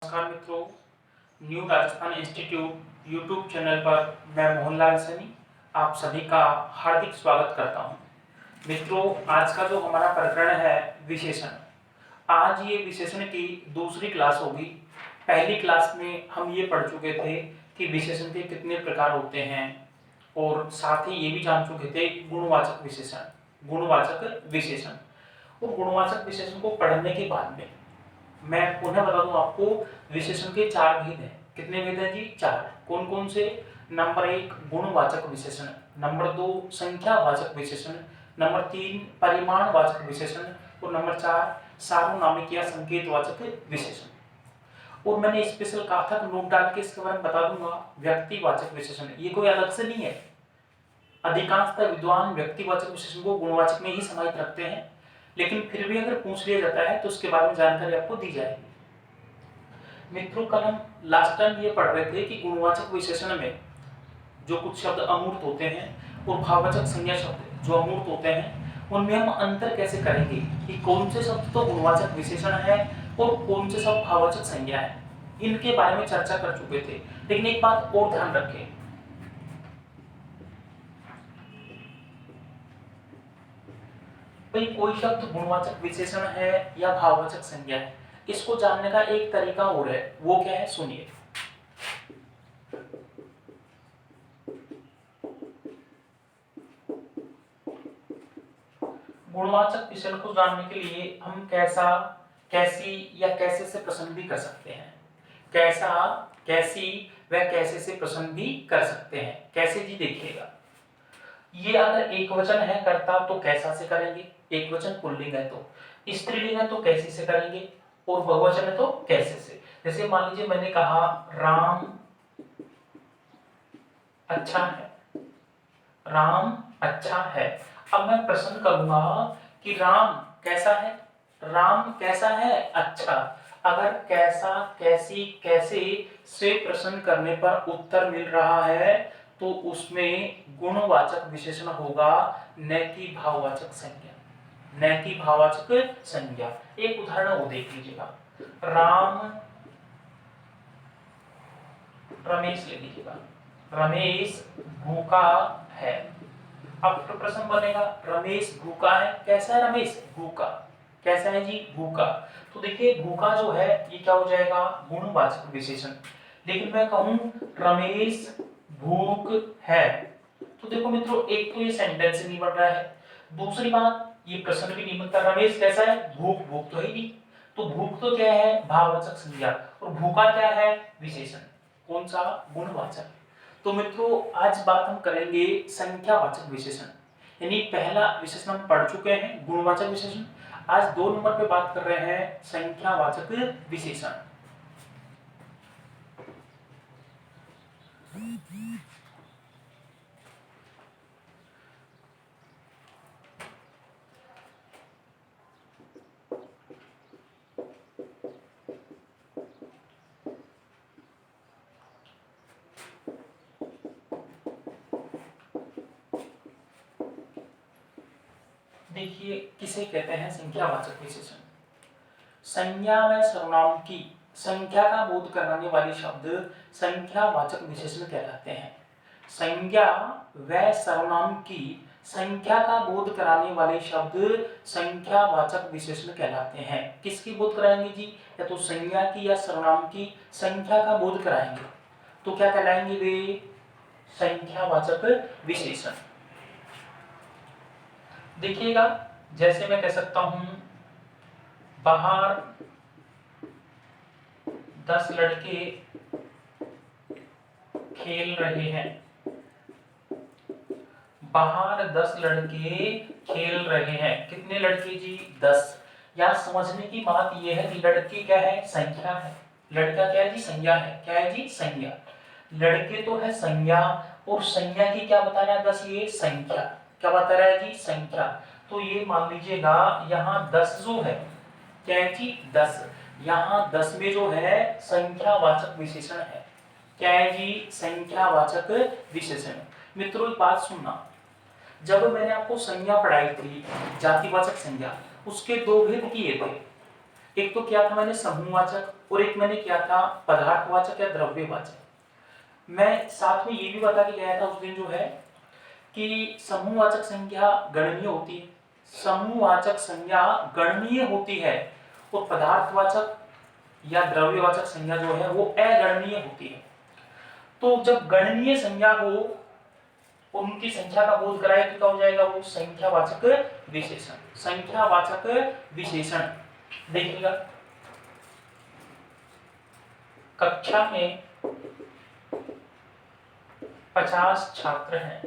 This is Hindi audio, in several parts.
नमस्कार मित्रों, new Rajasthan institute YouTube channel पर मैं मोहनलाल सैनी आप सभी का हार्दिक स्वागत करता हूं। मित्रों, आज का जो हमारा प्रकरण है विशेषण। आज ये विशेषण की दूसरी क्लास होगी। पहली क्लास में हम ये पढ़ चुके थे कि विशेषण के कितने प्रकार होते हैं और साथ ही ये भी जान चुके थे गुणवाचक विशेषण और गुणवाचक विशेषण को पढ़ने के बाद में मैं पुनः बता दूं आपको, विशेषण के चार भेद हैं। कितने भेद हैं जी? चार। कौन कौन से? नंबर 1 गुणवाचक विशेषण, नंबर 2 संख्यावाचक विशेषण, नंबर 3 परिमाणवाचक विशेषण और नंबर 4 सार्वनामिक या संकेतवाचक विशेषण। और मैंने स्पेशल कहा था नोट डाल के इसके बारे में बता दूंगा। व्यक्तिवाचक विशेषण ये कोई अलग से नहीं है। अधिकांशतः विद्वान व्यक्तिवाचक विशेषण को गुणवाचक में ही समाहित रखते हैं, लेकिन फिर भी अगर पूछ लिया जाता है तो उसके बारे में जानकारी आपको दी जाएगी। मित्रों, कल हम लास्ट टाइम ये पढ़ रहे थे कि गुणवाचक विशेषण में जो कुछ शब्द अमूर्त होते हैं और भाववाचक संज्ञा शब्द जो अमूर्त होते हैं, उनमें हम अंतर कैसे करेंगे कि कौन से शब्द तो गुणवाचक विशेषण है और कौन से शब्द भाववाचक संज्ञा है, इनके बारे में चर्चा कर चुके थे। लेकिन एक बात और ध्यान रखें, भाई कोई शब्द गुणवाचक विशेषण है या भाववाचक संज्ञा है, इसको जानने का एक तरीका और है। वो क्या है? सुनिए। गुणवाचक विशेषण को जानने के लिए हम कैसा, कैसी या कैसे से प्रश्न भी कर सकते हैं। कैसा, कैसी व कैसे से प्रश्न भी कर सकते हैं। कैसे जी? देखिएगा, ये अगर एक वचन है कर्ता तो कैसा से करेंगे, एक वचन पुल्लिंग है तो, स्त्रीलिंग है तो कैसी से करेंगे और बहुवचन है तो कैसे से। जैसे मान लीजिए मैंने कहा राम अच्छा है, राम अच्छा है। अब मैं प्रश्न करूंगा कि राम कैसा है? राम कैसा है? अच्छा। अगर कैसा, कैसी, कैसे से प्रश्न करने पर उत्तर मिल रहा है तो उसमें गुणवाचक विशेषण होगा, न कि भाववाचक संज्ञा, न कि भाववाचक संज्ञा। एक उदाहरण वो देख लीजिएगा, राम रमेश ले लीजिएगा, रमेश भूखा है। अब तो प्रश्न बनेगा रमेश भूखा है, कैसा है रमेश? भूखा। कैसा है जी? भूखा। तो देखिए भूखा जो है ये क्या हो जाएगा? गुणवाचक विशेषण। लेकिन मैं कहूं रमेश भूख है, तो देखो मित्रों, एक तो ये सेंटेंस नहीं बन रहा है, दूसरी बात ये प्रश्न भी नहीं बनता। रमेश कैसा है? भूख। भूख तो ही नहीं, तो भूख तो क्या है? भाववाचक संज्ञा, और भूखा क्या है? विशेषण। कौन सा? गुणवाचक। तो मित्रों, आज बात हम करेंगे संख्यावाचक विशेषण, यानी पहला विशेषण हम पढ़ चुके हैं गुणवाचक विशेषण। आज 2 नंबर पे बात कर रहे हैं संख्यावाचक विशेषण। देखिए किसे कहते हैं संख्यावाचक विशेषण? संज्ञा व सर्वनाम की संख्या का बोध कराने वाले शब्द संख्यावाचक विशेषण कहलाते हैं। संज्ञा व सर्वनाम की संख्या का बोध कराने वाले शब्द संख्यावाचक विशेषण कहलाते हैं। किसकी बोध कराएंगे जी? या तो संज्ञा की या सर्वनाम की संख्या का बोध कराएंगे तो क्या कहलाएंगे वे? संख्यावाचक विशेषण। देखिएगा, जैसे मैं कह सकता हूं बाहर 10 लड़के खेल रहे हैं। बाहर 10 लड़के खेल रहे हैं। कितने लड़के जी? 10। यहां समझने की बात यह है कि लड़के क्या है? संख्या है। लड़का क्या है जी? संज्ञा है। क्या है जी? संज्ञा। लड़के तो है संज्ञा, और संज्ञा की क्या बता रहा है? 10। ये संख्या क्या बता रहा है जी? संख्या। तो ये मान लीजिएगा यहाँ 10 जो है, क्या है जी? 10। यहाँ 10 में जो है संख्यावाचक विशेषण है। क्या है जी? संख्यावाचक विशेषण। मित्रों एक बात सुनना, जब मैंने आपको संज्ञा पढ़ाई थी, जातिवाचक संज्ञा, उसके 2 भेद किए थे। एक तो किया था मैंने समूहवाचक और एक मैंने किया था पदार्थवाचक या द्रव्यवाचक। मैं साथ में ये भी बता के गया था उस दिन जो है कि समूहवाचक संज्ञा गणनीय होती है, समूहवाचक संज्ञा गणनीय होती है और पदार्थवाचक या द्रव्यवाचक संज्ञा जो है वो अगणनीय होती है। तो जब गणनीय संज्ञा हो, उनकी संख्या का बोध कराए तो क्या हो जाएगा, वो संख्यावाचक विशेषण, संख्यावाचक विशेषण। देखिएगा कक्षा में 50 छात्र हैं,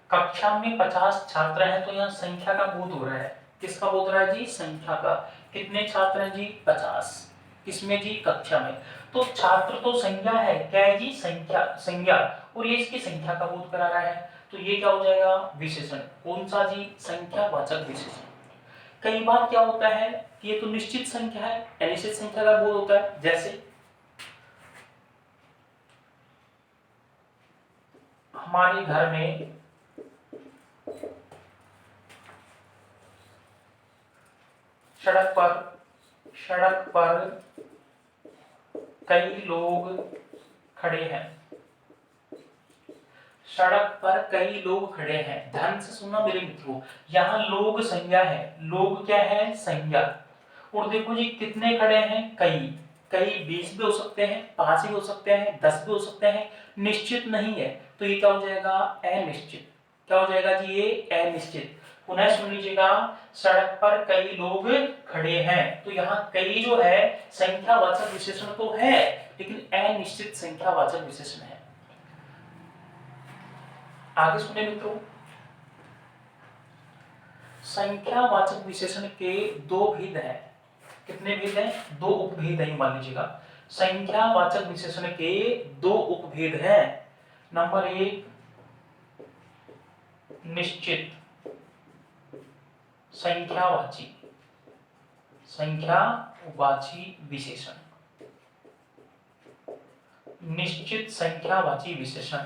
कक्षा में 50 छात्र हैं, तो यहाँ संख्या का बोध हो रहा है। किसका बोध हो रहा है जी, संख्या का। कितने छात्र हैं जी, 50। किसमें जी, कक्षा में। तो छात्र तो संज्ञा है, क्या है जी, संख्या, संज्ञा, और ये इसकी संख्या का बोध करा रहा है, तो ये क्या हो जाएगा, विशेषण। कौन सा जी, संख्यावाचक विशेषण। कई बार क्या होता है कि ये तो निश्चित संख्या है, अनिश्चित संख्या का बोध होता है। जैसे हमारे घर में सड़क पर कई लोग खड़े हैं, सड़क पर कई लोग खड़े हैं। ध्यान से सुनना मेरे मित्रों, यहाँ लोग संज्ञा है, लोग क्या है, संज्ञा। और देखो जी कितने खड़े हैं, कई। कई 20 भी हो सकते हैं, 5 भी हो सकते हैं, 10 भी हो सकते हैं, निश्चित नहीं है। तो ये क्या हो जाएगा, अनिश्चित। क्या हो जाएगा जी, ये अनिश्चित। पुनः सुन लीजिएगा, सड़क पर कई लोग खड़े हैं, तो यहाँ कई जो है संख्यावाचक विशेषण तो है, लेकिन अनिश्चित संख्यावाचक विशेषण है। आगे सुने मित्रों, संख्यावाचक विशेषण के दो भेद हैं। कितने भेद हैं, दो उपभेद हैं, मान लीजिएगा। संख्यावाचक विशेषण के दो उपभेद हैं। नंबर 1 निश्चित संख्यावाची, संख्यावाची विशेषण। निश्चित संख्यावाची विशेषण,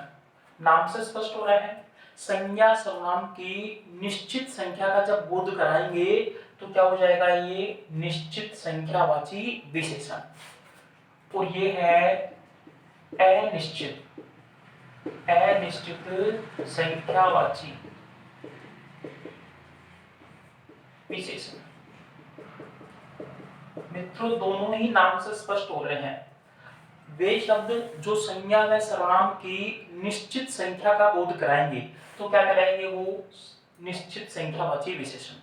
नाम से स्पष्ट हो रहा है, संज्ञा सर्वनाम की निश्चित संख्या का जब बोध कराएंगे तो क्या हो जाएगा, ये निश्चित संख्यावाची विशेषण। और ये है अनिश्चित, अनिश्चित संख्यावाची विशेषण। मित्रों दोनों ही नाम से स्पष्ट हो रहे हैं। वे शब्द जो संज्ञा व सर्वनाम की निश्चित संख्या का बोध कराएंगे तो क्या कराएंगे, वो निश्चित संख्यावाची विशेषण।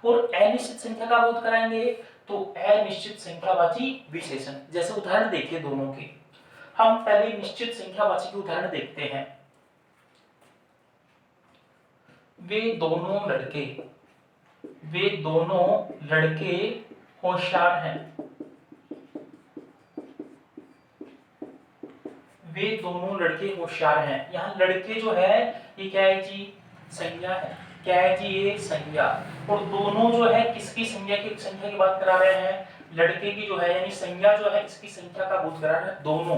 और अनिश्चित संख्या का बोध कराएंगे तो अनिश्चित संख्यावाची विशेषण। जैसे उदाहरण देखिए दोनों के, हम पहले निश्चित संख्यावाची के उदाहरण देखते हैं। वे दोनों लड़के होशियार हैं, वे दोनों लड़के होशियार हैं। यहाँ लड़के जो है ये क्या है जी, संज्ञा है। क्या है जी, ये संज्ञा। और दोनों जो है किसकी संज्ञा की बात करा रहे हैं, लड़के की जो है, यानी संज्ञा जो है इसकी संख्या का बोध करा रहे हैं, दोनों।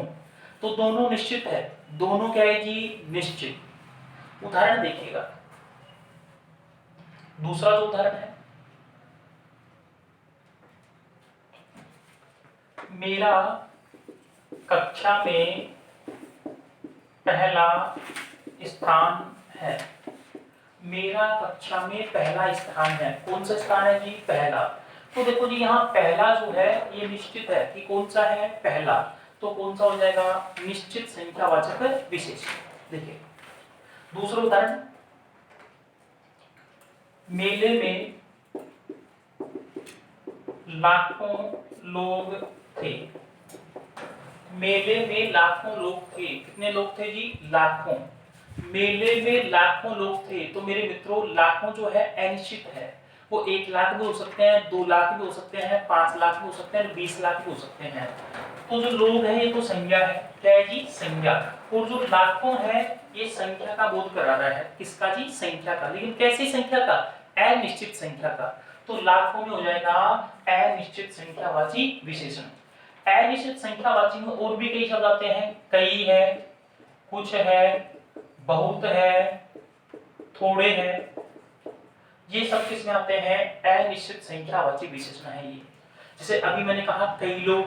तो दोनों निश्चित है, दोनों क्या है जी, निश्चित। उदाहरण देखिएगा, दूसरा जो उदाहरण है, मेरा कक्षा में पहला स्थान है, मेरा कक्षा में पहला स्थान है। कौन सा स्थान है जी, पहला। तो देखो जी यहाँ पहला जो है ये निश्चित है कि कौन सा है, पहला। तो कौन सा हो जाएगा, निश्चित संख्यावाचक विशेषण। देखिए दूसरा उदाहरण, मेले में लाखों लोग थे, मेले में लाखों लोग थे। कितने लोग थे जी, लाखों। मेले में लाखों लोग थे, तो मेरे मित्रों लाखों जो है अनिश्चित है, वो 1 लाख भी हो सकते हैं, 2 लाख भी हो सकते हैं, 5 लाख भी हो सकते हैं, 20 लाख भी हो सकते हैं। तो जो लोग हैं ये तो संज्ञा है, क्या है जी, संज्ञा। और जो लाखों है ये संख्या का बोध करा रहा है, किसका जी, संख्या का। लेकिन कैसी संख्या का, अनिश्चित संख्या का। तो लाखों में हो जाएगा अनिश्चित संख्यावाची विशेषण। अनिश्चित संख्यावाची में और भी कई शब्द आते हैं, कई है, कुछ है, बहुत है, थोड़े हैं। ये सब किस में आते हैं? अनिश्चित संख्यावाची विशेषण है ये। जैसे अभी मैंने कहा कई लोग,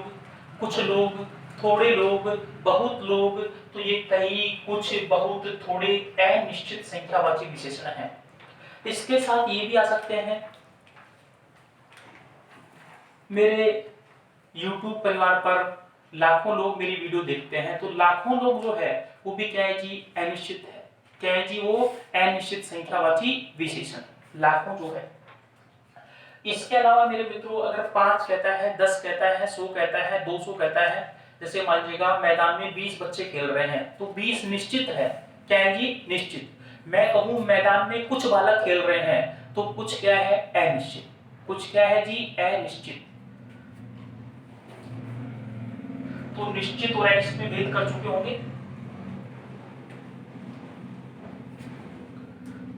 कुछ लोग, थोड़े लोग, बहुत लोग, तो ये कई, कुछ, बहुत, थोड़े अनिश्चित संख्यावाची विशेषण हैं। इसके साथ ये भी आ सकते हैं। मेरे YouTube परिवार पर लाखों लोग मेरी वीडियो देखते हैं, तो लाखों लोग जो है वो भी क्या है जी? अनिश्चित है। क्या है जी? वो अनिश्चित संख्यावाची विशेषण लाखों जो है। इसके अलावा मेरे मित्रों अगर 5 कहता है, 10 कहता है, 100 कहता है, 200 कहता है, जैसे मान लीजिएगा मैदान में 20 बच्चे खेल रहे हैं, तो 20 निश्चित है। क्या है जी? निश्चित। मैं कहूं मैदान में कुछ बालक खेल रहे हैं, तो कुछ क्या है? अनिश्चित। कुछ क्या है जी? अनिश्चित। तो निश्चित और अनिश्चित में भेद कर चुके होंगे।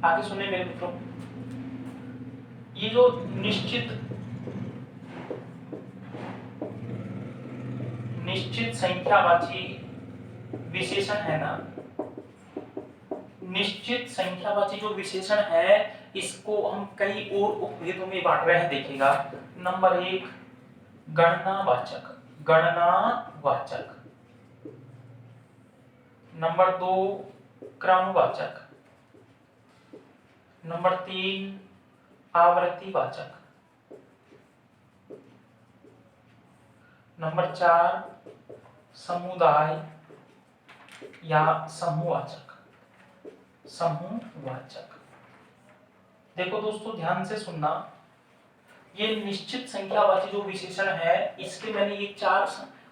आगे सुनिए मेरे मित्रों, ये जो निश्चित संख्यावाची विशेषण है ना, निश्चित संख्यावाची जो विशेषण है इसको हम कई और उपभेदों में बांट रहे हैं। देखिएगा, नंबर 1 गणनावाचक, गणनावाचक। नंबर 2 क्रमवाचक। नंबर 3 आवृत्तिवाचक। नंबर 4 समुदाय या समूहवाचक, समूहवाचक। देखो दोस्तों ध्यान से सुनना, ये निश्चित संख्यावाची जो विशेषण है इसके मैंने ये 4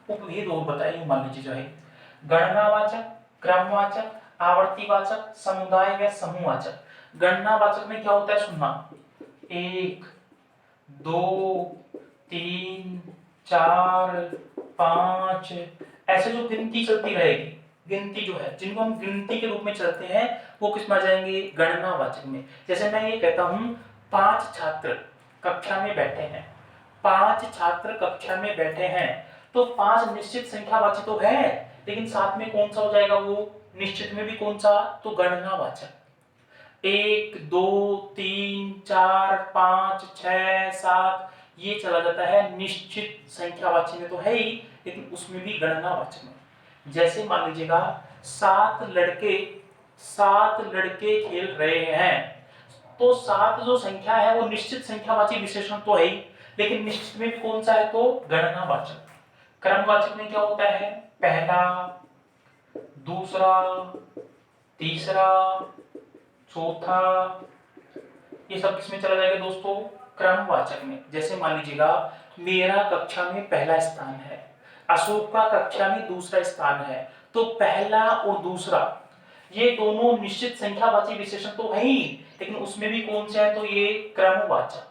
उपभेद और बताए। मान लीजिए जो है गणनावाचक, क्रमवाचक, आवर्तीवाचक, समुदाय या समूहवाचक। गणनावाचक में क्या होता है सुनना, 1 2 3 4 5 ऐसे जो गिनती चलती रहेगी, गिनती जो है जिनको हम गिनती के रूप में चलते हैं वो किस में आ जाएंगे? गणनावाचक में। जैसे मैं ये कहता हूं 5 छात्र कक्षा में बैठे हैं, 5 छात्र कक्षा में बैठे हैं, तो 5 निश्चित संख्यावाची तो है, लेकिन साथ में कौन सा हो जाएगा? वो निश्चित में भी कौन सा? तो गणनावाचक। 1 2 3 4 5 6 7 ये चला जाता है निश्चित संख्यावाची में तो है ही, लेकिन उसमें भी गणनावाचक में। जैसे मान लीजिएगा 7 लड़के खेल रहे हैं, तो 7 जो संख्या है वो निश्चित संख्यावाची विशेषण तो है ही, लेकिन निश्चित में भी कौन सा है? तो गणनावाचक। क्रमवाचक में क्या होता है? पहला, दूसरा, तीसरा, चौथा, ये सब किसमें चला जाएगा दोस्तों? क्रमवाचक में। जैसे मान लीजिएगा मेरा कक्षा में पहला स्थान है, अशोक का कक्षा में दूसरा स्थान है, तो पहला और दूसरा ये दोनों निश्चित संख्यावाची विशेषण तो है ही, लेकिन उसमें भी कौन सा है? तो ये क्रमवाचक।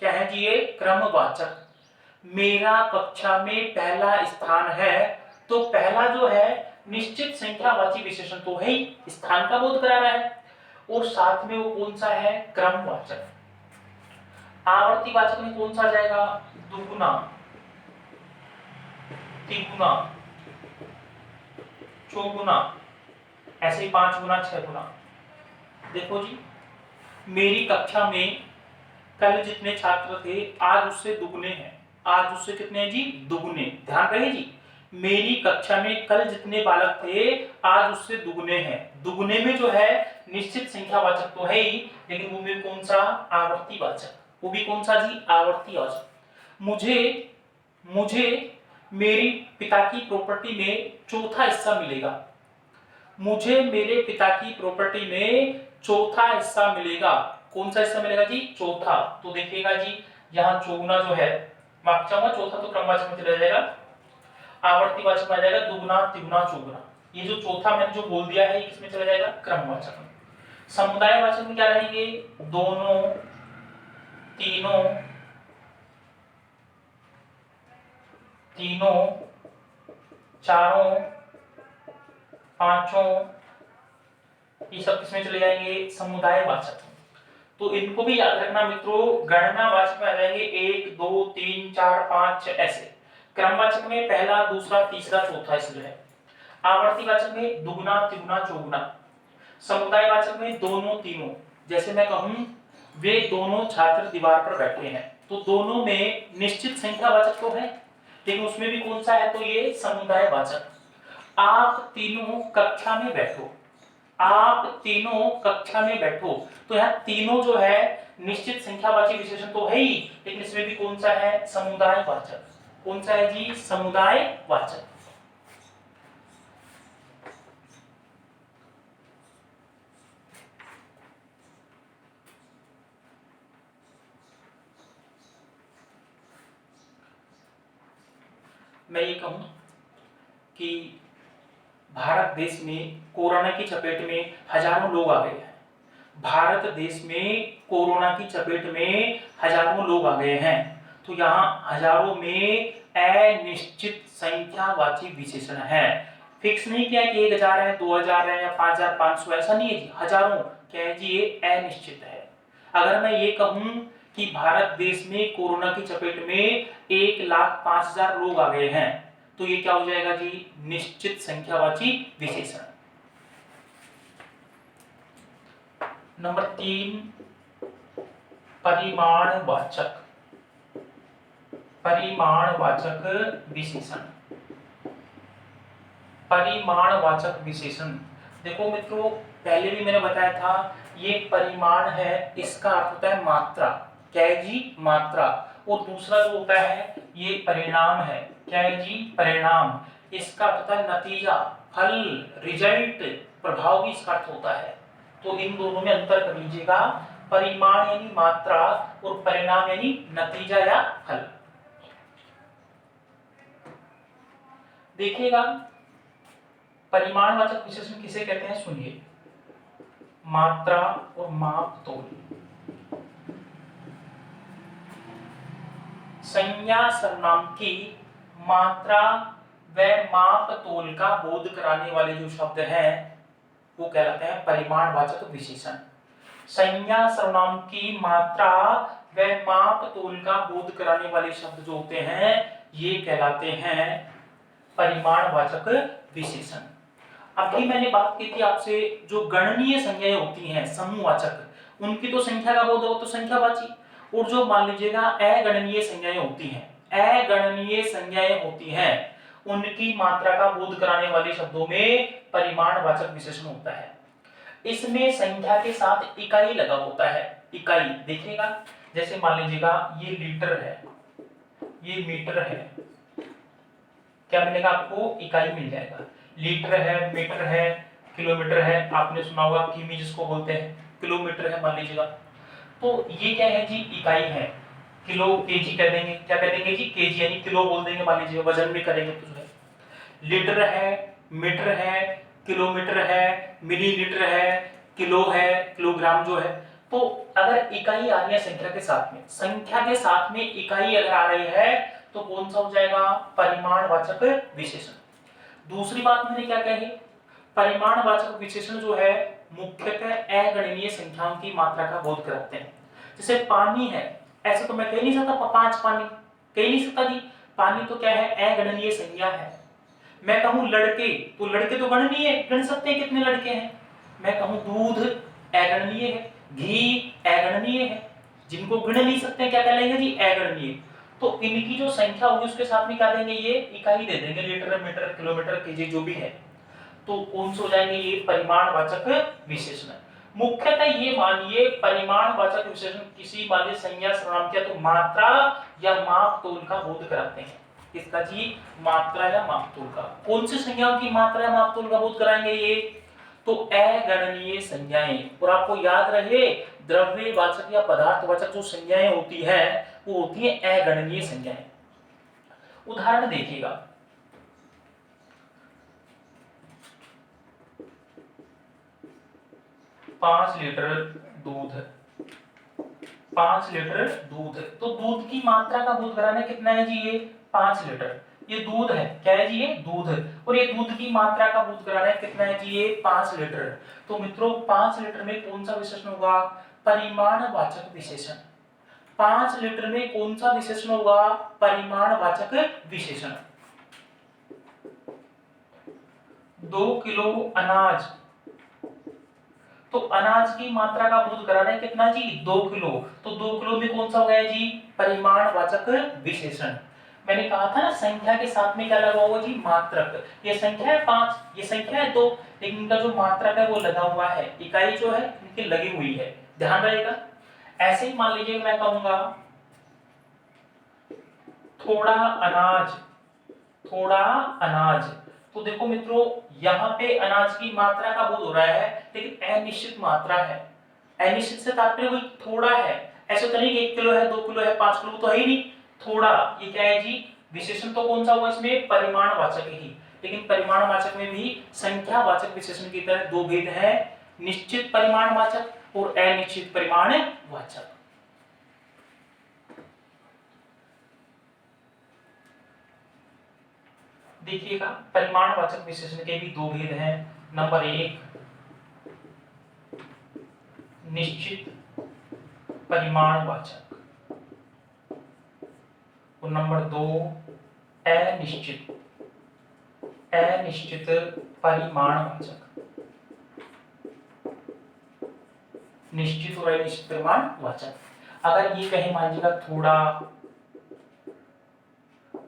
क्या है जी? ये क्रमवाचक। मेरा कक्षा में पहला स्थान है, तो पहला जो है निश्चित संख्यावाची विशेषण तो है ही, स्थान का बोध करा रहा है, और साथ में वो कौन सा है? क्रमवाचक। आवर्तीवाचक में कौन सा आ जाएगा? दुगुना, तिगुना, चौगुना, ऐसे 5 गुना 6 गुना। देखो जी, मेरी कक्षा में कल जितने छात्र थे आज उससे दुगने हैं। आज उससे कितने हैं जी? दुगने। ध्यान रहे जी, मेरी कक्षा में कल जितने बालक थे आज उससे दुगने हैं। दुगने में जो है निश्चित संख्यावाचक तो है ही, लेकिन वो भी कौन सा? आवर्तीवाचक। वो भी कौन सा जी? आवर्तीवाचक। मुझे मेरी पिता की प्रॉपर्टी में चौथा हिस्सा मिलेगा। मुझे मेरे पिता की प्रॉपर्टी में चौथा हिस्सा मिलेगा। कौन सा हिस्सा मिलेगा जी? चौथा। तो देखिएगा जी, यहाँ चौगुना जो है, माफ चाहूंगा, चौथा तो क्रमवाचक में चला जाएगा, आवर्तीवाचक में आ जाएगा दुगुना, तिगुना, चौगुना। ये जो चौथा मैंने जो बोल दिया है किसमें चला जाएगा? क्रमवाचक में। समुदायवाचक में क्या रहेंगे? दोनों, तीनों, चारों, पांचों, ये सब किसमें चले जाएंगे? समुदायवाचक। तो इनको भी याद रखना मित्रों, गणनावाचक में आ जाएंगे 1 2 3 4 5 ऐसे। क्रमवाचक में पहला, दूसरा, तीसरा, चौथा इसलिए है। आवर्तीवाचक में दुगुना, तिगुना, चौगुना। समुदायवाचक में दोनों, तीनों। जैसे मैं कहूं वे दोनों छात्र दीवार पर बैठे हैं, तो दोनों में निश्चित संख्यावाचक तो है, लेकिन उसमें भी कौन सा है, तो ये समुदायवाचक। आप तीनों कक्षा में बैठो, आप तीनों कक्षा में बैठो, तो यहाँ तीनों जो है निश्चित संख्यावाची विशेषण तो है ही, लेकिन इसमें भी कौन सा है, समुदायवाचक। कौन सा है जी, समुदायवाचक। मैं ये कहूं कि भारत देश में कोरोना की चपेट में हजारों लोग आ गए हैं, भारत देश में कोरोना की चपेट में हजारों लोग आ गए हैं, तो यहाँ हजारों में अनिश्चित संख्यावाची विशेषण है। फिक्स नहीं किया कि 1000 है, 2000 है या 5500, ऐसा नहीं है जी, हजारों। क्या है जी, ये अनिश्चित है। अगर मैं ये कहूं कि भारत देश में कोरोना की चपेट में 1,05,000 लोग आ गए हैं, तो ये क्या हो जाएगा जी, निश्चित संख्यावाची विशेषण। नंबर 3, परिमाणवाचक, परिमाणवाचक विशेषण। परिमाणवाचक विशेषण, देखो मित्रों, पहले भी मैंने बताया था, ये परिमाण है, इसका अर्थ होता है मात्रा। क्या है जी, मात्रा। और दूसरा जो होता है ये परिणाम है। क्या है जी, परिणाम। इसका अर्थ होता है नतीजा, फल, रिजल्ट, प्रभाव भी इसका अर्थ होता है। तो इन दोनों में अंतर कर लीजिएगा, परिमाण यानी मात्रा और परिणाम यानी नतीजा या फल। देखिएगा, परिमाणवाचक विशेषण किसे कहते हैं, सुनिए, मात्रा और माप तोल। संज्ञा सर्वनाम की मात्रा व माप तोल का बोध कराने वाले जो शब्द हैं वो कहलाते हैं परिमाणवाचक विशेषण। संज्ञा सर्वनाम की मात्रा व माप तोल का बोध कराने वाले शब्द जो होते हैं ये कहलाते हैं परिमाणवाचक विशेषण। अभी मैंने बात की थी आपसे, जो गणनीय संज्ञाएं होती हैं समूहवाचक, उनकी तो संख्या का बोध हो तो संख्यावाची, और जो मान लीजिएगा अगणनीय संज्ञाएं होती हैं, अगणनीय संज्ञाएं होती हैं, उनकी मात्रा का बोध कराने वाले शब्दों में परिमाणवाचक विशेषण होता है। इसमें संख्या के साथ इकाई लगा होता है। इकाई देखिएगा, जैसे मान लीजिएगा ये लीटर है, ये मीटर है, क्या मिलेगा आपको, इकाई मिल जाएगा। लीटर है, मीटर है, किलोमीटर है, आपने सुना होगा किमी जिसको बोलते हैं, किलोमीटर है मान लीजिएगा, तो ये क्या है जी, इकाई है। किलो, केजी कह देंगे, क्या कह देंगे जी, केजी यानी किलो बोल देंगे मान लीजिए, वजन में करेंगे तो जो है। लीटर है, मीटर है, किलोमीटर है, मिलीलीटर है, किलो है, किलोग्राम जो है। तो अगर इकाई आ रही है संख्या के साथ में, संख्या के साथ में इकाई अगर आ रही है तो कौन सा हो जाएगा, परिमाणवाचक विशेषण। दूसरी बात मैंने क्या कही, परिमाणवाचक विशेषण जो है मुख्यतः अगणनीय संख्याओं की मात्रा का बोध कराते हैं। जैसे पानी है, ऐसे तो मैं कह नहीं सकता 5 पानी, कह नहीं सकता जी, पानी तो क्या है, अगणनीय संज्ञा है। मैं कहूं लड़के, तो लड़के तो गणनीय है, गण सकते हैं कितने लड़के हैं। मैं कहूं दूध, अगणनीय है, घी अगणनीय है, जिनको गिन नहीं सकते क्या कहलाएंगे जी, अगणनीय। तो इनकी जो संख्या होगी उसके साथ में क्या देंगे, ये इकाई दे देंगे, लीटर, मीटर, किलोमीटर, केजी जो भी है। तो कौन से हो जाएंगे, ये परिमाणवाचक विशेषण। मुख्यतः ये मानिए परिमाणवाचक विशेषण किसी माने संज्ञा सर्वनाम क्या तो मात्रा या माप तोल का बोध कराते हैं। किसका जी, मात्रा या माप तोल का। कौन सी संज्ञाओं की मात्रा या माप तोल का बोध कराएंगे ये, तो अगणनीय संज्ञाएं। और आपको याद रहे, द्रव्यवाचक या पदार्थवाचक जो संज्ञाएं होती है वो होती है अगणनीय संज्ञाएं। उदाहरण देखिएगा, 5 लीटर दूध, 5 लीटर दूध, तो दूध की मात्रा का बोध कराना कितना है जी, ये 5 लीटर, ये दूध है, क्या है जी, ये दूध। और ये दूध की मात्रा का बोध कराना है कितना है जी, ये 5 लीटर। तो मित्रों 5 लीटर में कौन सा विशेषण होगा, परिमाणवाचक विशेषण। 5 लीटर में कौन सा विशेषण होगा, परिमाणवाचक विशेषण। 2 किलो अनाज, तो अनाज की मात्रा का बोध करा रहे हैं कितना जी 2 किलो। तो 2 किलो में कौन सा हो गया जी परिमाणवाचक विशेषण। मैंने कहा था ना संख्या के साथ में क्या लगा हुआ जी मात्रक। ये संख्या है 5, ये संख्या है 2, लेकिन इनका जो मात्रक है वो लगा हुआ है, इकाई जो है इनकी लगी हुई है, ध्यान रहेगा। ऐसे ही मान लीजिए मैं कहूंगा थोड़ा अनाज, थोड़ा अनाज। तो देखो मित्रों यहाँ पे अनाज की मात्रा का बोध हो रहा है, लेकिन अनिश्चित मात्रा है। अनिश्चित से तात्पर्य कोई थोड़ा है, ऐसा तो नहीं कि 1 किलो है 2 किलो है 5 किलो, तो है ही नहीं। थोड़ा ये क्या है जी विशेषण तो कौन सा हुआ इसमें परिमाणवाचक ही, लेकिन परिमाणवाचक में भी संख्यावाचक विशेषण की तरह दो भेद है, निश्चित परिमाणवाचक और अनिश्चित परिमाणवाचक। देखिएगा परिमाणवाचक विशेषण के भी दो भेद हैं। नंबर 1 निश्चित परिमाणवाचक और नंबर 2 अनिश्चित परिमाणवाचक। निश्चित और अनिश्चित परिमाणवाचक। अगर ये कहीं मान लीजिएगा थोड़ा,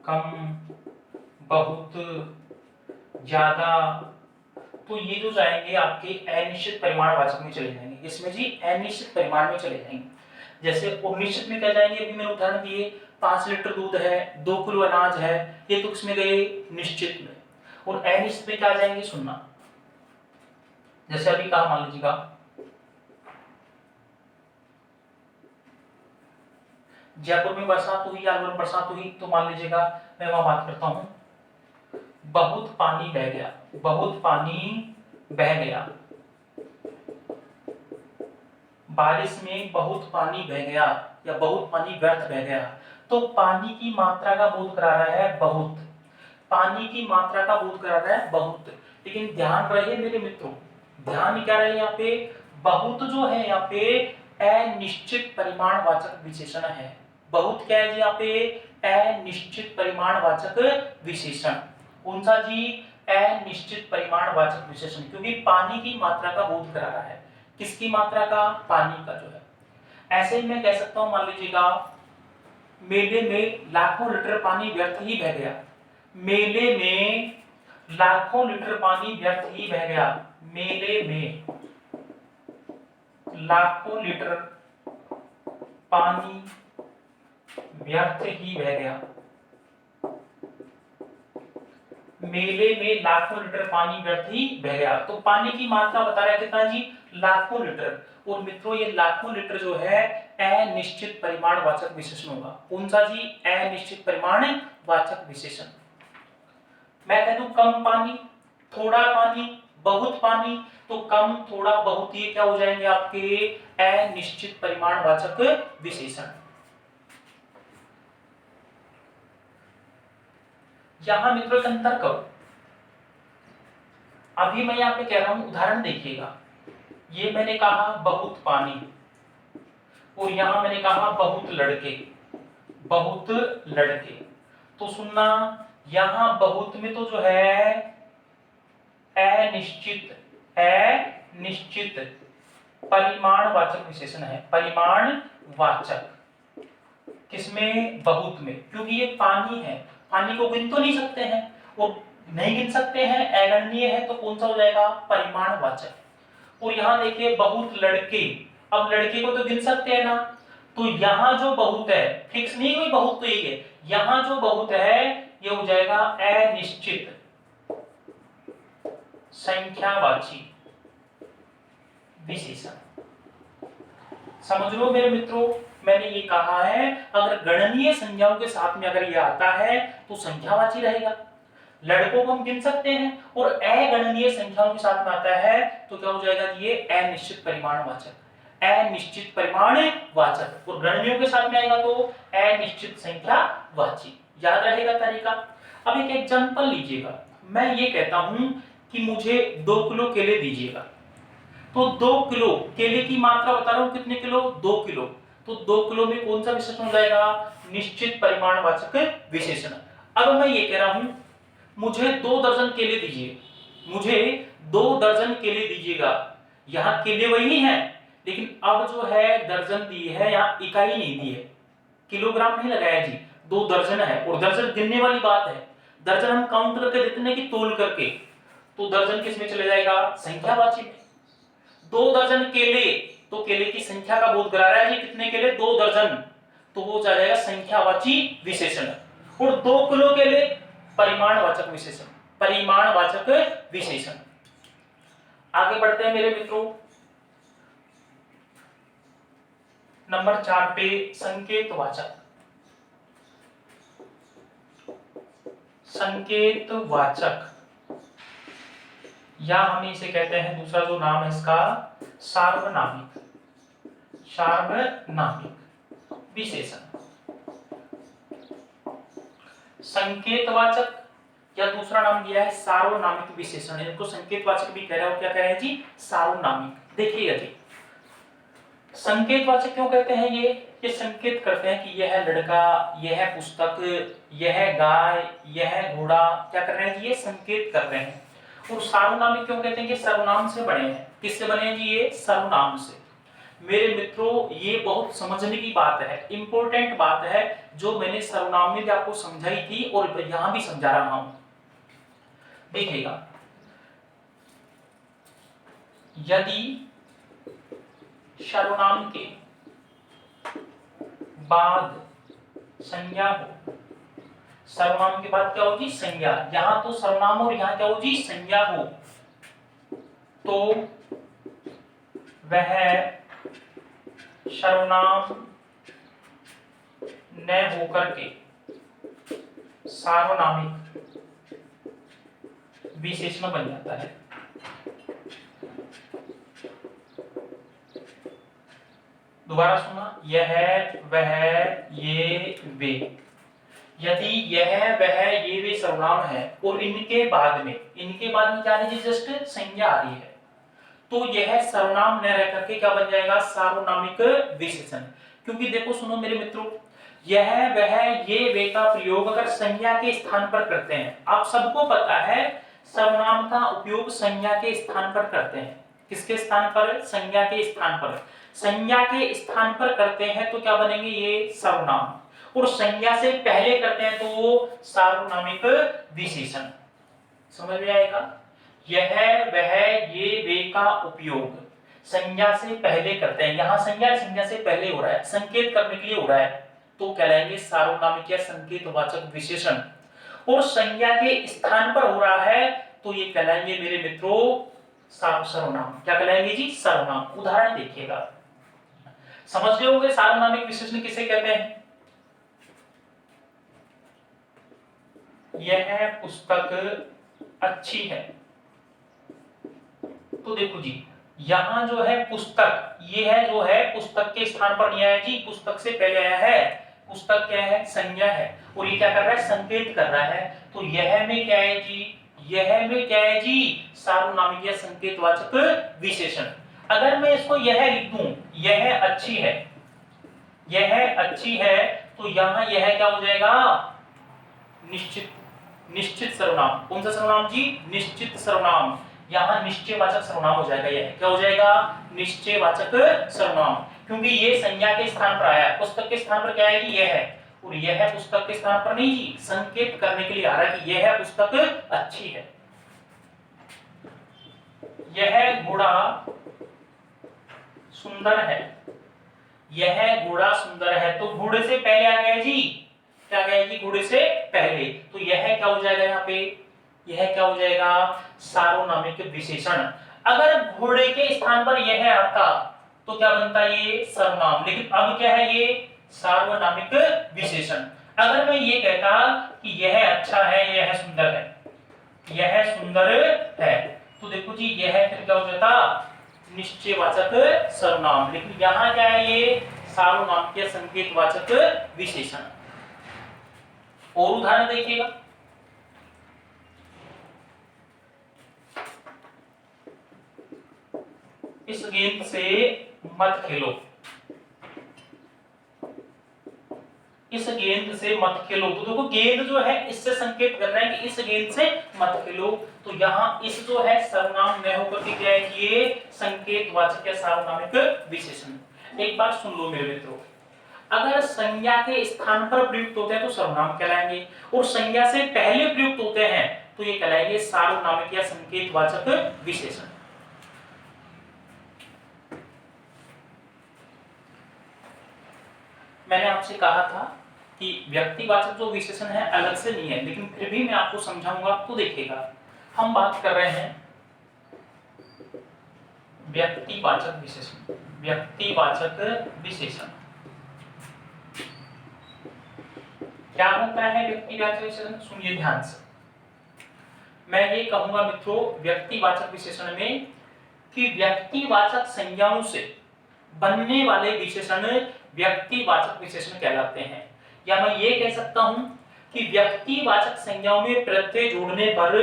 कम, बहुत, ज्यादा, तो ये जो जाएंगे आपके अनिश्चित परिमाणवाचक में चले जाएंगे। इसमें जी अनिश्चित परिमाण में चले जाएंगे। जैसे निश्चित में क्या जाएंगे, अभी मैंने उदाहरण दिए 5 लीटर दूध है, 2 किलो अनाज है, ये तो किसमें गए निश्चित में। और अनिश्चित में क्या जाएंगे सुनना, जैसे अभी कहा मान लीजिएगा जयपुर में बरसात हुई, अलवर बरसात हुई, तो मान लीजिएगा मैं वहां बात करता हूं बहुत पानी बह गया, बहुत पानी बह गया, बारिश में बहुत पानी बह गया या बहुत पानी व्यर्थ बह गया। तो पानी की मात्रा का बोध करा रहा है बहुत, पानी की मात्रा का बोध करा रहा है बहुत। लेकिन ध्यान रहे मेरे मित्रों, ध्यान क्या रहे यहाँ पे, बहुत जो है यहाँ पे अनिश्चित परिमाणवाचक विशेषण है। बहुत क्या है जी यहाँ पे अनिश्चित परिमाणवाचक विशेषण। कौन सा जी अनिश्चित परिमाणवाचक विशेषण, क्योंकि पानी की मात्रा का बोध करा रहा है। किसकी मात्रा का, पानी का जो है। ऐसे ही मैं कह सकता हूं मान लीजिएगा मेले में लाखों लीटर पानी व्यर्थ ही बह गया, मेले में लाखों लीटर पानी व्यर्थ ही बह गया, मेले में लाखों लीटर पानी व्यर्थ ही बह गया, मेले में लाखों लीटर पानी व्यर्थ ही बह गया। तो पानी की मात्रा बता रहा है कितना जी लाखों लीटर। और मित्रों ये लाखों लीटर जो है अनिश्चित परिमाणवाचक विशेषण होगा। कौन सा जी अनिश्चित परिमाणवाचक विशेषण। मैं कह दूं कम पानी, थोड़ा पानी, बहुत पानी, तो कम, थोड़ा, बहुत ये क्या हो जाएंगे आपके अनिश्चित परिमाणवाचक विशेषण। यहां मित्रों एक अंतर करो, अभी मैं यहां पे कह रहा हूं उदाहरण देखिएगा, ये मैंने कहा बहुत पानी और यहां मैंने कहा बहुत लड़के, बहुत लड़के। तो सुनना यहां बहुत में तो जो है अनिश्चित परिमाणवाचक विशेषण है, परिमाणवाचक। किसमें, बहुत में, क्योंकि ये पानी है, पानी को गिन तो नहीं सकते हैं, और नहीं गिन सकते हैं, अगणनीय है, तो कौन सा हो जाएगा परिमाणवाचक। और यहां देखिए बहुत लड़के, अब लड़के को तो गिन सकते हैं ना, तो यहां जो बहुत है फिक्स नहीं हुई, बहुत तो यही है, यहां जो बहुत है ये हो जाएगा अनिश्चित संख्यावाची विशेषण। समझ लो मेरे मित्रों, मैंने ये कहा है अगर गणनीय संज्ञाओं के साथ में अगर ये आता है तो संख्यावाची रहेगा, लड़कों को हम गिन सकते हैं, और अगणनीय संख्याओं के साथ में आता है तो क्या हो जाएगा ये अनिश्चित परिमाणवाचक, अनिश्चित परिमाणवाचक, और गणनीयों के साथ में आएगा तो अनिश्चित संख्यावाची। याद रहेगा तरीका। अब एक एग्जांपल लीजिएगा, मैं ये कहता हूं कि मुझे 2 किलो केले दीजिएगा, तो 2 किलो केले की मात्रा बता रहा हूं कितने किलो, 2 किलो, तो 2 किलो में कौन सा विशेषण हो जाएगा निश्चित परिमाणवाचक विशेषण। अब मैं ये कह रहा हूं मुझे 2 दर्जन केले दीजिए, मुझे 2 दर्जन केले दीजिएगा, यहाँ केले वही हैं, लेकिन अब जो है दर्जन दी है, यहाँ इकाई नहीं दी है, किलोग्राम नहीं लगाया जी, 2 दर्जन है। और दर्जन गिनने वाली बात है, दर्जन हम काउंट करके देते हैं कि तोल करके, तो दर्जन किस में चले जाएगा, संख्यावाची में। 2 दर्जन केले, तो केले की संख्या का बोध करा रहा है जी, कितने केले, 2 दर्जन, तो वो आ जाएगा संख्यावाची विशेषण। और 2 किलो केले, परिमाणवाचक विशेषण, परिमाणवाचक विशेषण। आगे बढ़ते हैं मेरे मित्रों, नंबर 4 पे संकेतवाचक। संकेतवाचक या हम इसे कहते हैं, दूसरा जो नाम है इसका सार्वनामिक, सार्वनामिक विशेषण। संकेतवाचक या दूसरा नाम दिया है सार्वनामिक विशेषण, इनको संकेतवाचक भी कह रहे हो, क्या कह रहे हैं जी, सार्वनामिक। देखिएगा जी, संकेतवाचक क्यों कहते हैं, ये संकेत करते हैं कि यह लड़का, यह पुस्तक, यह गाय, यह घोड़ा, क्या कर रहे हैं जी, ये संकेत कर रहे हैं। और सार्वनामिक क्यों कहते हैं कि सर्वनाम से बने हैं, किससे बने हैं जी, ये सर्वनाम से। मेरे मित्रों ये बहुत समझने की बात है, इंपॉर्टेंट बात है, जो मैंने सर्वनाम में भी आपको समझाई थी और यहां भी समझा रहा हूं। देखिएगा, यदि सर्वनाम के बाद संज्ञा हो, सर्वनाम के बाद क्या होगी, संज्ञा, यहां तो सर्वनाम और यहां क्या होगी, संज्ञा हो, तो वह सर्वनाम न होकर के सार्वनामिक विशेषण बन जाता है। दोबारा सुना, यह, वह, ये, वे। यदि यह, वह, ये, वे सर्वनाम है और इनके बाद में क्या है, जस्ट संज्ञा आ रही है, तो यह सर्वनाम न रह करके क्या बन जाएगा, सार्वनामिक विशेषण। क्योंकि देखो सुनो मेरे मित्रों, यह, वह, ये, वे का प्रयोग अगर संज्ञा के स्थान पर करते हैं, आप सबको पता है सर्वनाम का उपयोग संज्ञा के स्थान पर करते हैं। किसके स्थान पर, संज्ञा के स्थान पर। संज्ञा के स्थान पर करते हैं तो क्या बनेंगे, ये सर्वनाम, और संज्ञा से पहले करते हैं तो वो सार्वनामिक विशेषण। समझ में आएगा, यह, वह, ये, वे का उपयोग संज्ञा से पहले करते हैं, यहां संज्ञा से पहले हो रहा है, संकेत करने के लिए हो रहा है, तो कहलाएंगे सार्वनामिक या संकेतवाचक विशेषण। और संज्ञा के स्थान पर हो रहा है तो ये कहलाएंगे मेरे मित्रों सर्वनाम। क्या कहलाएंगे जी, सर्वनाम। उदाहरण देखिएगा, समझ गए होंगे सार्वनामिक विशेषण किसे कहते हैं। यह पुस्तक अच्छी है, तो देखो जी, यहां जो है पुस्तक, ये है जो है पुस्तक के स्थान पर नहीं आया जी, पुस्तक से पहले आया है। पुस्तक क्या है, संज्ञा है, और ये क्या कर रहा है, संकेत कर रहा है। तो यह में क्या है जी, यह में क्या है जी, सार्वनामिक या संकेतवाचक विशेषण। अगर मैं इसको यह लिख दूं, यह अच्छी है, यह अच्छी है, तो यहां यह क्या हो जाएगा, निश्चित, निश्चित सर्वनाम। कौन सा सर्वनाम जी, निश्चित सर्वनाम। यहां निश्चयवाचक सर्वनाम हो जाएगा, यह क्या हो जाएगा, निश्चयवाचक सर्वनाम, क्योंकि ये संज्ञा के स्थान पर आया, पुस्तक के स्थान पर क्या है, यह है, और यह पुस्तक के स्थान पर नहीं जी, संकेत करने के लिए आ रहा है कि यह पुस्तक अच्छी है। यह घोड़ा सुंदर है, यह घोड़ा सुंदर है, तो घोड़े से पहले आ गया जी, क्या गया जी, घोड़े से पहले, तो यह क्या हो जाएगा, यहाँ पे यह क्या हो जाएगा, सार्वनामिक विशेषण। अगर घोड़े के स्थान पर यह आता तो क्या बनता, ये सर्वनाम, लेकिन अब क्या है, ये सार्वनामिक विशेषण। अगर मैं ये कहता कि यह अच्छा है, यह सुंदर है, यह सुंदर है, तो देखो जी यह फिर क्या हो जाता, निश्चयवाचक सर्वनाम, लेकिन यहां क्या है, ये सार्वनाम के संकेतवाचक विशेषण। और उदाहरण देखिएगा, इस गेंद से मत खेलो, इस गेंद से मत खेलो। तो देखो गेंद जो है इससे संकेत कर रहे हैं कि इस गेंद से मत खेलो। तो यहाँ इस जो है सर्वनाम न होकर के क्या है, ये संकेतवाचक या सार्वनामिक विशेषण। एक बात सुन लो मेरे मित्रों, अगर संज्ञा के स्थान पर प्रयुक्त होते हैं तो सर्वनाम कहलाएंगे, और संज्ञा से पहले प्रयुक्त होते हैं तो ये कहलाएंगे सार्वनामिक या संकेतवाचक विशेषण। मैंने आपसे कहा था कि व्यक्तिवाचक जो विशेषण है अलग से नहीं है, लेकिन फिर भी मैं आपको समझाऊंगा। तो देखिएगा, हम बात कर रहे हैं व्यक्तिवाचक विशेषण। व्यक्तिवाचक विशेषण क्या होता है? व्यक्तिवाचक विशेषण सुनिए ध्यान से। मैं ये कहूंगा मित्रों, व्यक्तिवाचक विशेषण में कि व्यक्तिवाचक संज्ञाओं से बनने वाले विशेषण व्यक्तिवाचक विशेषण कहलाते हैं। या मैं ये कह सकता हूं कि व्यक्तिवाचक संज्ञाओं में प्रत्यय जोड़ने पर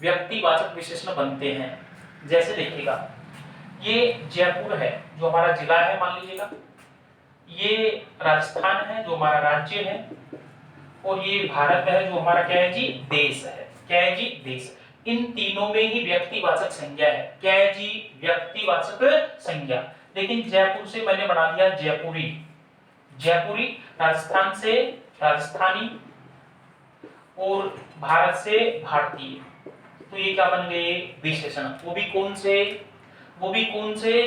व्यक्तिवाचक विशेषण बनते हैं। जैसे देखिएगा, ये जयपुर है जो हमारा जिला है, मान लीजिएगा, ये राजस्थान है जो हमारा राज्य है, और ये भारत है जो हमारा क्या है जी, देश है। क्या है जी, देश। इन तीनों में ही व्यक्तिवाचक संज्ञा है। क्या है जी, व्यक्तिवाचक संज्ञा। लेकिन जयपुर से मैंने बना दिया जयपुरी, जयपुरी, राजस्थान से राजस्थानी, और भारत से भारतीय। तो ये क्या बन गए, विशेषण। वो भी कौन से, वो भी कौन से?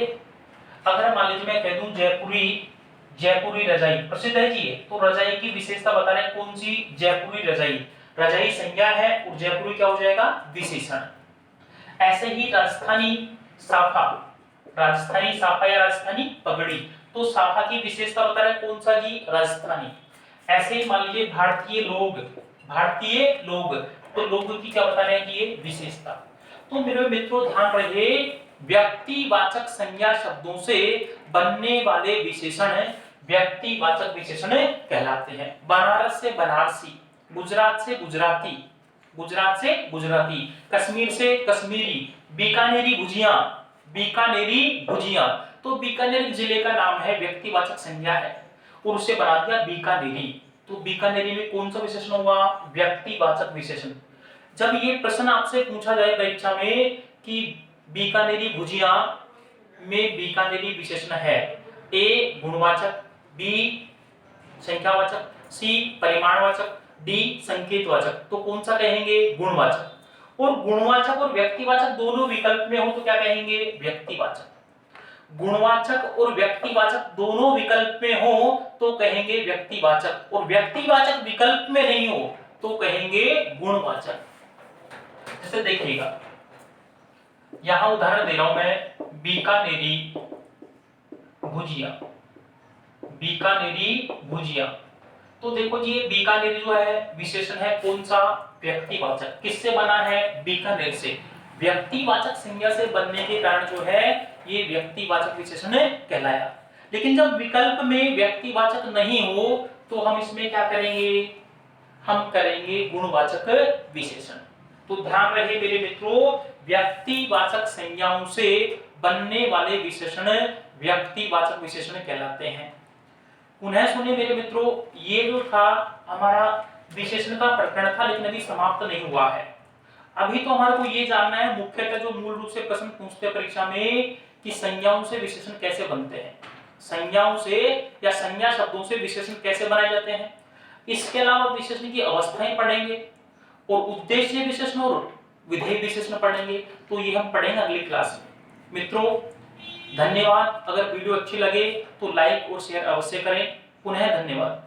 अगर मान लीजिए मैं कह दूं जयपुरी, जयपुरी रजाई प्रसिद्ध है जी, तो रजाई की विशेषता बता रहे हैं कौन सी, जयपुरी रजाई। रजाई संज्ञा है और जयपुरी क्या हो जाएगा, विशेषण। ऐसे ही राजस्थानी साफा, राजस्थानी साफा या राजस्थानी पगड़ी, तो साफा की विशेषता बता रहे हैं कौन सा जी, राजस्थानी। ऐसे ही मान लीजिए भारतीय लोग, भारतीय लोग, तो लोग की क्या बता रहे हैं, ये विशेषता। तो मेरे मित्रों ध्यान रहे, व्यक्तिवाचक संज्ञा शब्दों से बनने वाले विशेषण व्यक्तिवाचक विशेषण कहलाते हैं। बनारस से बनारसी, गुजरात से गुजराती, गुजरात से गुजराती, कश्मीर से कश्मीरी, बीकानेरी भुजिया, बीकानेरी भुजिया। तो बीकानेर जिले का नाम है, व्यक्तिवाचक संज्ञा है, और उसे बना दिया बीकानेरी। तो बीकानेरी में कौन सा विशेषण हुआ, व्यक्तिवाचक विशेषण। जब ये प्रश्न आपसे पूछा जाए परीक्षा में कि बीकानेरी भुजिया में बीकानेरी विशेषण है, ए गुणवाचक, बी संख्यावाचक, सी परिमाणवाचक, डी संकेतवाचक, तो कौन सा कहेंगे, गुणवाचक। और गुणवाचक और व्यक्तिवाचक दोनों विकल्प में हो तो क्या कहेंगे, व्यक्तिवाचक। गुणवाचक और व्यक्तिवाचक दोनों विकल्प में हो तो कहेंगे व्यक्तिवाचक, और व्यक्तिवाचक विकल्प में नहीं हो तो कहेंगे गुणवाचक। जैसे देखिएगा, यहां उदाहरण दे रहा हूं मैं, बीकानेरी भुजिया, बीकानेरी भुजिया। तो देखो जी, ये बीकानेरी जो है विशेषण है कौन सा, व्यक्तिवाचक। किससे बना है, बीकानेर से। व्यक्तिवाचक संज्ञा से बनने के कारण जो है ये व्यक्तिवाचक विशेषण कहलाया। लेकिन जब विकल्प में व्यक्तिवाचक नहीं हो तो हम इसमें क्या करेंगे, हम करेंगे गुणवाचक विशेषण। तो ध्यान रहे मेरे मित्रों, व्यक्तिवाचक संज्ञाओं से बनने वाले विशेषण व्यक्तिवाचक विशेषण कहलाते हैं। पुनः सुनिए मेरे मित्रों, ये जो था हमारा विशेषण का प्रकरण था, लेकिन अभी समाप्त नहीं हुआ है। अभी तो हमारे को ये जानना है मुख्यतः जो मूल रूप से प्रश्न पूछते हैं परीक्षा में कि संज्ञाओं से विशेषण कैसे बनते हैं, संज्ञाओं से या संज्ञा शब्दों से विशेषण कैसे बनाए जाते हैं। इसके अलावा विशेषण की अवस्थाएं पढ़ेंगे, और उद्देश्य विशेषण और विधेय विशेषण पढ़ेंगे। तो ये हम पढ़ेंगे अगली क्लास में। मित्रों धन्यवाद। अगर वीडियो अच्छी लगे तो लाइक और शेयर अवश्य करें। पुनः धन्यवाद।